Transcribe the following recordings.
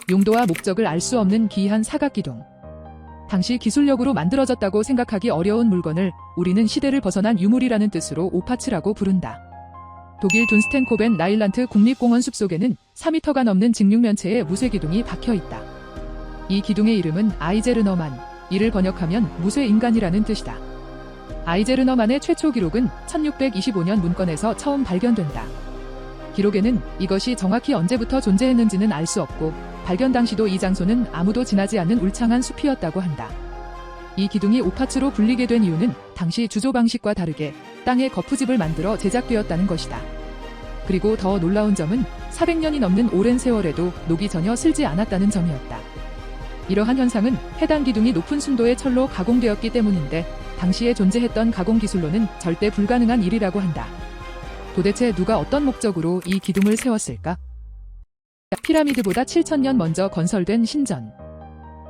용도와 목적을 알 수 없는 기이한 사각기둥. 당시 기술력으로 만들어졌다고 생각하기 어려운 물건을 우리는 시대를 벗어난 유물이라는 뜻으로 오파츠라고 부른다. 독일 둔스텐코벤 라일란트 국립공원 숲속에는 4m가 넘는 직육면체의 무쇠기둥이 박혀있다. 이 기둥의 이름은 아이제르너만, 이를 번역하면 무쇠인간이라는 뜻이다. 아이제르너만의 최초 기록은 1625년 문건에서 처음 발견된다. 기록에는 이것이 정확히 언제부터 존재했는지는 알 수 없고 발견 당시도 이 장소는 아무도 지나지 않는 울창한 숲이었다고 한다. 이 기둥이 오파츠로 불리게 된 이유는 당시 주조 방식과 다르게 땅에 거푸집을 만들어 제작되었다는 것이다. 그리고 더 놀라운 점은 400년이 넘는 오랜 세월에도 녹이 전혀 슬지 않았다는 점이었다. 이러한 현상은 해당 기둥이 높은 순도의 철로 가공되었기 때문인데 당시에 존재했던 가공 기술로는 절대 불가능한 일이라고 한다. 도대체 누가 어떤 목적으로 이 기둥을 세웠을까? 피라미드보다 7,000년 먼저 건설된 신전.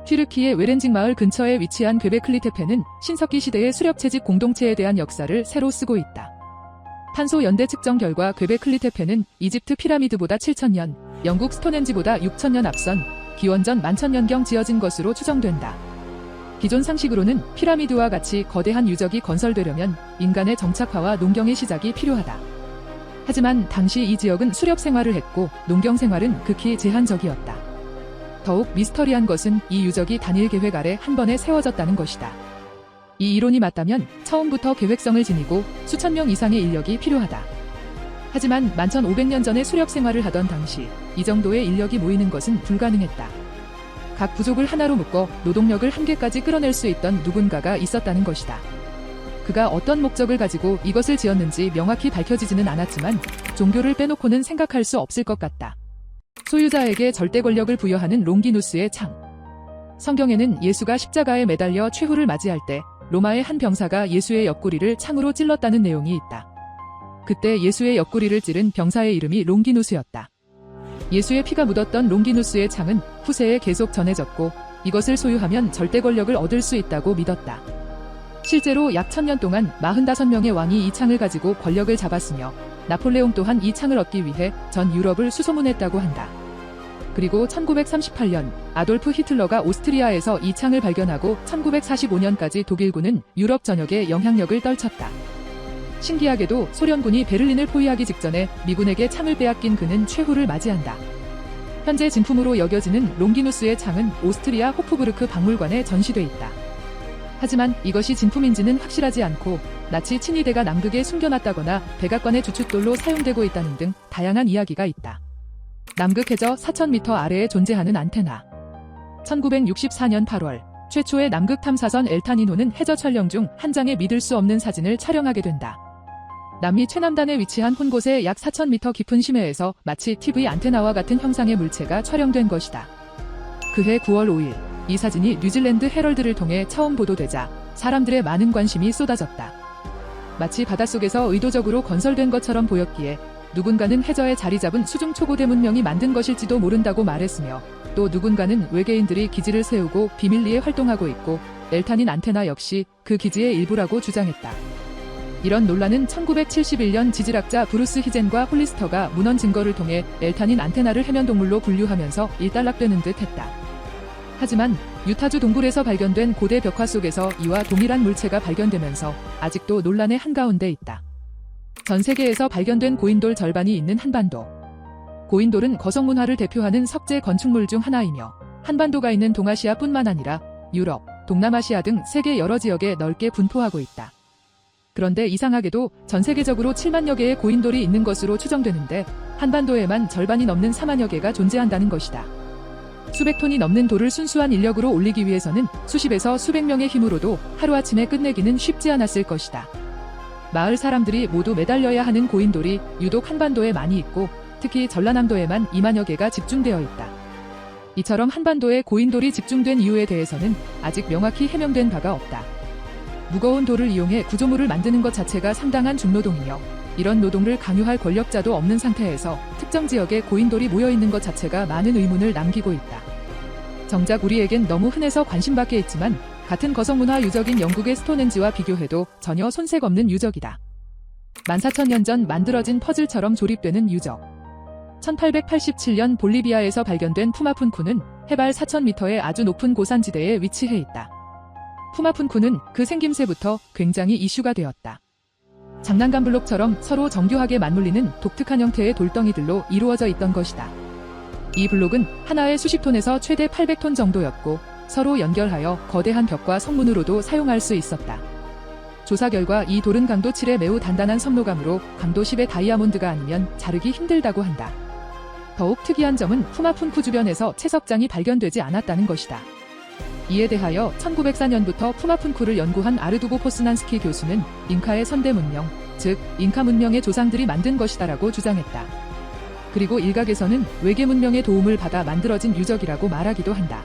튀르키의 외렌직 마을 근처에 위치한 괴베클리테페는 신석기 시대의 수렵채집 공동체에 대한 역사를 새로 쓰고 있다. 탄소 연대 측정 결과 괴베클리테페는 이집트 피라미드보다 7,000년, 영국 스톤헨지보다 6,000년 앞선 기원전 11,000년경 지어진 것으로 추정된다. 기존 상식으로는 피라미드와 같이 거대한 유적이 건설되려면 인간의 정착화와 농경의 시작이 필요하다. 하지만 당시 이 지역은 수렵 생활을 했고 농경 생활은 극히 제한적이었다. 더욱 미스터리한 것은 이 유적이 단일 계획 아래 한 번에 세워졌다는 것이다. 이 이론이 맞다면 처음부터 계획성을 지니고 수천 명 이상의 인력이 필요하다. 하지만 11,500년 전에 수렵 생활을 하던 당시 이 정도의 인력이 모이는 것은 불가능했다. 각 부족을 하나로 묶어 노동력을 한계까지 끌어낼 수 있던 누군가가 있었다는 것이다. 그가 어떤 목적을 가지고 이것을 지었는지 명확히 밝혀지지는 않았지만 종교를 빼놓고는 생각할 수 없을 것 같다. 소유자에게 절대 권력을 부여하는 롱기누스의 창. 성경에는 예수가 십자가에 매달려 최후를 맞이할 때 로마의 한 병사가 예수의 옆구리를 창으로 찔렀다는 내용이 있다. 그때 예수의 옆구리를 찌른 병사의 이름이 롱기누스였다. 예수의 피가 묻었던 롱기누스의 창은 후세에 계속 전해졌고 이것을 소유하면 절대 권력을 얻을 수 있다고 믿었다. 실제로 약 1000년 동안 45명의 왕이 이 창을 가지고 권력을 잡았으며 나폴레옹 또한 이 창을 얻기 위해 전 유럽을 수소문했다고 한다. 그리고 1938년 아돌프 히틀러가 오스트리아에서 이 창을 발견하고 1945년까지 독일군은 유럽 전역에 영향력을 떨쳤다. 신기하게도 소련군이 베를린을 포위하기 직전에 미군에게 창을 빼앗긴 그는 최후를 맞이한다. 현재 진품으로 여겨지는 롱기누스의 창은 오스트리아 호프부르크 박물관에 전시돼 있다. 하지만 이것이 진품인지는 확실하지 않고 나치 친위대가 남극에 숨겨놨다거나 백악관의 주춧돌로 사용되고 있다는 등 다양한 이야기가 있다. 남극 해저 4,000m 아래에 존재하는 안테나. 1964년 8월 최초의 남극 탐사선 엘타니노는 해저 촬영 중 한 장의 믿을 수 없는 사진을 촬영하게 된다. 남미 최남단에 위치한 한 곳의 약 4,000m 깊은 심해에서 마치 TV 안테나와 같은 형상의 물체가 촬영된 것이다. 그해 9월 5일 이 사진이 뉴질랜드 헤럴드를 통해 처음 보도되자 사람들의 많은 관심이 쏟아졌다. 마치 바닷속에서 의도적으로 건설된 것처럼 보였기에 누군가는 해저에 자리 잡은 수중 초고대 문명이 만든 것일지도 모른다고 말했으며 또 누군가는 외계인들이 기지를 세우고 비밀리에 활동하고 있고 엘타닌 안테나 역시 그 기지의 일부라고 주장했다. 이런 논란은 1971년 지질학자 브루스 히젠과 홀리스터가 문헌 증거를 통해 엘타닌 안테나를 해면동물로 분류하면서 일단락되는 듯 했다. 하지만 유타주 동굴에서 발견된 고대 벽화 속에서 이와 동일한 물체가 발견되면서 아직도 논란의 한가운데 있다. 전 세계에서 발견된 고인돌 절반이 있는 한반도. 고인돌은 거성문화를 대표하는 석재 건축물 중 하나이며 한반도가 있는 동아시아뿐만 아니라 유럽, 동남아시아 등 세계 여러 지역에 넓게 분포하고 있다. 그런데 이상하게도 전 세계적으로 7만여 개의 고인돌이 있는 것으로 추정되는데 한반도에만 절반이 넘는 4만여 개가 존재한다는 것이다. 수백 톤이 넘는 돌을 순수한 인력으로 올리기 위해서는 수십에서 수백 명의 힘으로도 하루아침에 끝내기는 쉽지 않았을 것이다. 마을 사람들이 모두 매달려야 하는 고인돌이 유독 한반도에 많이 있고 특히 전라남도에만 2만여 개가 집중되어 있다. 이처럼 한반도에 고인돌이 집중된 이유에 대해서는 아직 명확히 해명된 바가 없다. 무거운 돌을 이용해 구조물을 만드는 것 자체가 상당한 중노동이며 이런 노동을 강요할 권력자도 없는 상태에서 특정 지역에 고인돌이 모여있는 것 자체가 많은 의문을 남기고 있다. 정작 우리에겐 너무 흔해서 관심 밖에 있지만 같은 거성문화 유적인 영국의 스톤헨지와 비교해도 전혀 손색 없는 유적이다. 14,000년 전 만들어진 퍼즐처럼 조립되는 유적. 1887년 볼리비아에서 발견된 푸마푼쿠는 해발 4,000m의 아주 높은 고산지대에 위치해 있다. 푸마푼쿠는 그 생김새부터 굉장히 이슈가 되었다. 장난감 블록처럼 서로 정교하게 맞물리는 독특한 형태의 돌덩이들로 이루어져 있던 것이다. 이 블록은 하나에 수십 톤에서 최대 800톤 정도였고 서로 연결하여 거대한 벽과 성문으로도 사용할 수 있었다. 조사 결과 이 돌은 강도 7의 매우 단단한 섬노감으로 강도 10의 다이아몬드가 아니면 자르기 힘들다고 한다. 더욱 특이한 점은 푸마푼쿠 주변에서 채석장이 발견되지 않았다는 것이다. 이에 대하여 1904년부터 푸마푼쿠를 연구한 아르두고 포스난스키 교수는 잉카의 선대 문명, 즉 잉카 문명의 조상들이 만든 것이다라고 주장했다. 그리고 일각에서는 외계 문명의 도움을 받아 만들어진 유적이라고 말하기도 한다.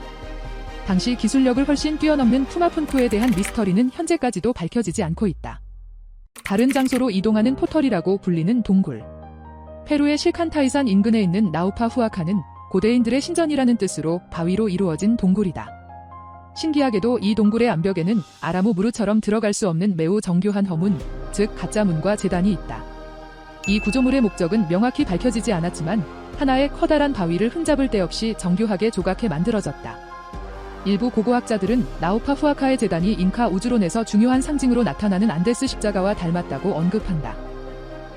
당시 기술력을 훨씬 뛰어넘는 푸마푼쿠에 대한 미스터리는 현재까지도 밝혀지지 않고 있다. 다른 장소로 이동하는 포털이라고 불리는 동굴. 페루의 실칸타이산 인근에 있는 나우파 후아카는 고대인들의 신전이라는 뜻으로 바위로 이루어진 동굴이다. 신기하게도 이 동굴의 암벽에는 아라무 무르처럼 들어갈 수 없는 매우 정교한 허문, 즉 가짜 문과 제단이 있다. 이 구조물의 목적은 명확히 밝혀지지 않았지만 하나의 커다란 바위를 흠잡을 데 없이 정교하게 조각해 만들어졌다. 일부 고고학자들은 나우파 후아카의 제단이 잉카 우주론에서 중요한 상징으로 나타나는 안데스 십자가와 닮았다고 언급한다.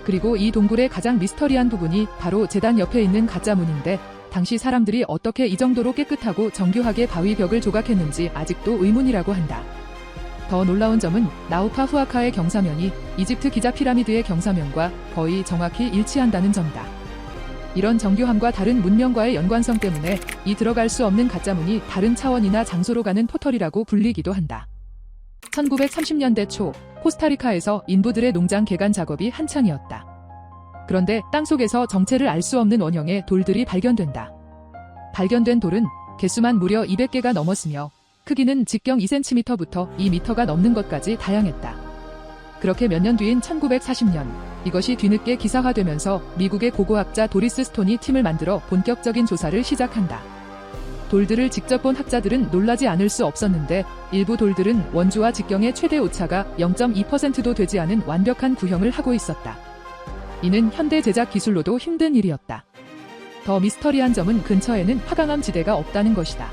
그리고 이 동굴의 가장 미스터리한 부분이 바로 제단 옆에 있는 가짜 문인데 당시 사람들이 어떻게 이 정도로 깨끗하고 정교하게 바위 벽을 조각했는지 아직도 의문이라고 한다. 더 놀라운 점은 나우파 후아카의 경사면이 이집트 기자 피라미드의 경사면과 거의 정확히 일치한다는 점이다. 이런 정교함과 다른 문명과의 연관성 때문에 이 들어갈 수 없는 가짜문이 다른 차원이나 장소로 가는 포털이라고 불리기도 한다. 1930년대 초 코스타리카에서 인부들의 농장 개간 작업이 한창이었다. 그런데 땅속에서 정체를 알 수 없는 원형의 돌들이 발견된다. 발견된 돌은 개수만 무려 200개가 넘었으며 크기는 직경 2cm부터 2m가 넘는 것까지 다양했다. 그렇게 몇 년 뒤인 1940년 이것이 뒤늦게 기사화되면서 미국의 고고학자 도리스 스톤이 팀을 만들어 본격적인 조사를 시작한다. 돌들을 직접 본 학자들은 놀라지 않을 수 없었는데 일부 돌들은 원주와 직경의 최대 오차가 0.2%도 되지 않은 완벽한 구형을 하고 있었다. 이는 현대 제작 기술로도 힘든 일이었다. 더 미스터리한 점은 근처에는 화강암 지대가 없다는 것이다.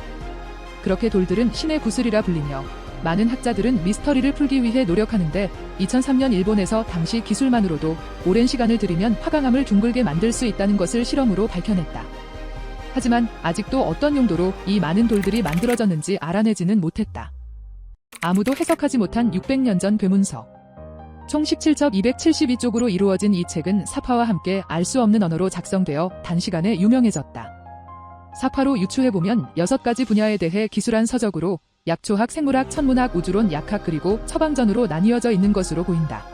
그렇게 돌들은 신의 구슬이라 불리며 많은 학자들은 미스터리를 풀기 위해 노력하는데 2003년 일본에서 당시 기술만으로도 오랜 시간을 들이면 화강암을 둥글게 만들 수 있다는 것을 실험으로 밝혀냈다. 하지만 아직도 어떤 용도로 이 많은 돌들이 만들어졌는지 알아내지는 못했다. 아무도 해석하지 못한 600년 전 괴문서. 총 17첩 272쪽으로 이루어진 이 책은 사파와 함께 알 수 없는 언어로 작성되어 단시간에 유명해졌다. 사파로 유추해보면 6가지 분야에 대해 기술한 서적으로 약초학, 생물학, 천문학, 우주론, 약학 그리고 처방전으로 나뉘어져 있는 것으로 보인다.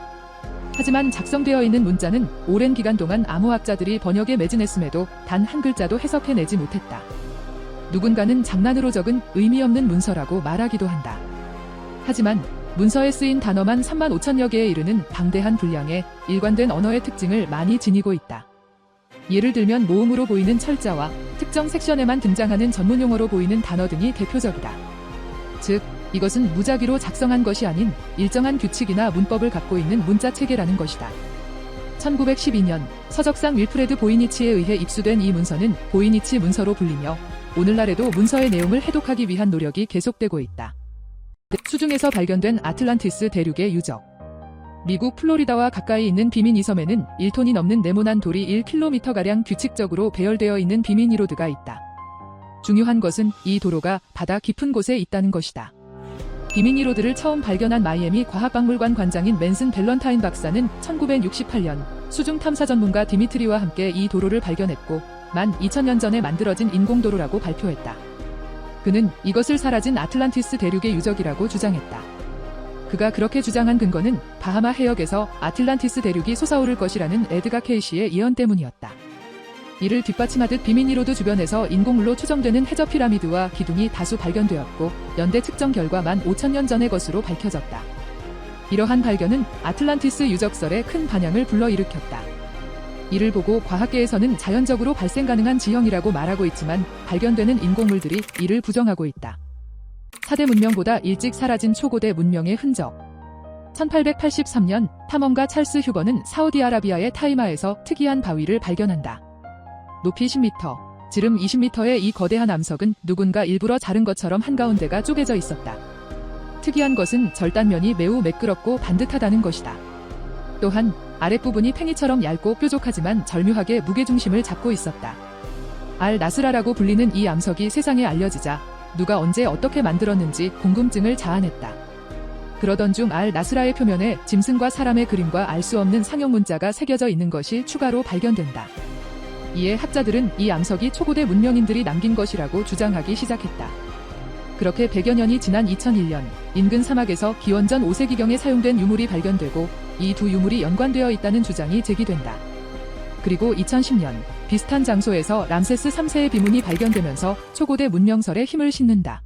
하지만 작성되어 있는 문자는 오랜 기간 동안 암호학자들이 번역에 매진했음에도 단 한 글자도 해석해내지 못했다. 누군가는 장난으로 적은 의미 없는 문서라고 말하기도 한다. 하지만 문서에 쓰인 단어만 35,000여 개에 이르는 방대한 분량의 일관된 언어의 특징을 많이 지니고 있다. 예를 들면 모음으로 보이는 철자와 특정 섹션에만 등장하는 전문용어로 보이는 단어 등이 대표적이다. 즉, 이것은 무작위로 작성한 것이 아닌 일정한 규칙이나 문법을 갖고 있는 문자 체계라는 것이다. 1912년 서적상 윌프레드 보이니치에 의해 입수된 이 문서는 보이니치 문서로 불리며 오늘날에도 문서의 내용을 해독하기 위한 노력이 계속되고 있다. 수중에서 발견된 아틀란티스 대륙의 유적. 미국 플로리다와 가까이 있는 비미니 섬에는 1톤이 넘는 네모난 돌이 1km가량 규칙적으로 배열되어 있는 비미니 로드가 있다. 중요한 것은 이 도로가 바다 깊은 곳에 있다는 것이다. 비미니 로드를 처음 발견한 마이애미 과학박물관 관장인 맨슨 밸런타인 박사는 1968년 수중 탐사 전문가 디미트리와 함께 이 도로를 발견했고 12,000년 전에 만들어진 인공도로라고 발표했다. 그는 이것을 사라진 아틀란티스 대륙의 유적이라고 주장했다. 그가 그렇게 주장한 근거는 바하마 해역에서 아틀란티스 대륙이 솟아오를 것이라는 에드가 케이시의 예언 때문이었다. 이를 뒷받침하듯 비미니로드 주변에서 인공물로 추정되는 해저 피라미드와 기둥이 다수 발견되었고 연대 측정 결과 15,000년 전의 것으로 밝혀졌다. 이러한 발견은 아틀란티스 유적설에 큰 반향을 불러일으켰다. 이를 보고 과학계에서는 자연적으로 발생 가능한 지형이라고 말하고 있지만 발견되는 인공물들이 이를 부정하고 있다. 4대 문명보다 일찍 사라진 초고대 문명의 흔적. 1883년 탐험가 찰스 휴버는 사우디아라비아의 타이마에서 특이한 바위를 발견한다. 높이 10m, 지름 20m의 이 거대한 암석은 누군가 일부러 자른 것처럼 한가운데가 쪼개져 있었다. 특이한 것은 절단면이 매우 매끄럽고 반듯하다는 것이다. 또한 아랫부분이 팽이처럼 얇고 뾰족하지만 절묘하게 무게중심을 잡고 있었다. 알-나스라라고 불리는 이 암석이 세상에 알려지자 누가 언제 어떻게 만들었는지 궁금증을 자아냈다. 그러던 중 알-나스라의 표면에 짐승과 사람의 그림과 알 수 없는 상형 문자가 새겨져 있는 것이 추가로 발견된다. 이에 학자들은 이 암석이 초고대 문명인들이 남긴 것이라고 주장하기 시작했다. 그렇게 100여 년이 지난 2001년 인근 사막에서 기원전 5세기경에 사용된 유물이 발견되고 이 두 유물이 연관되어 있다는 주장이 제기된다. 그리고 2010년 비슷한 장소에서 람세스 3세의 비문이 발견되면서 초고대 문명설에 힘을 싣는다.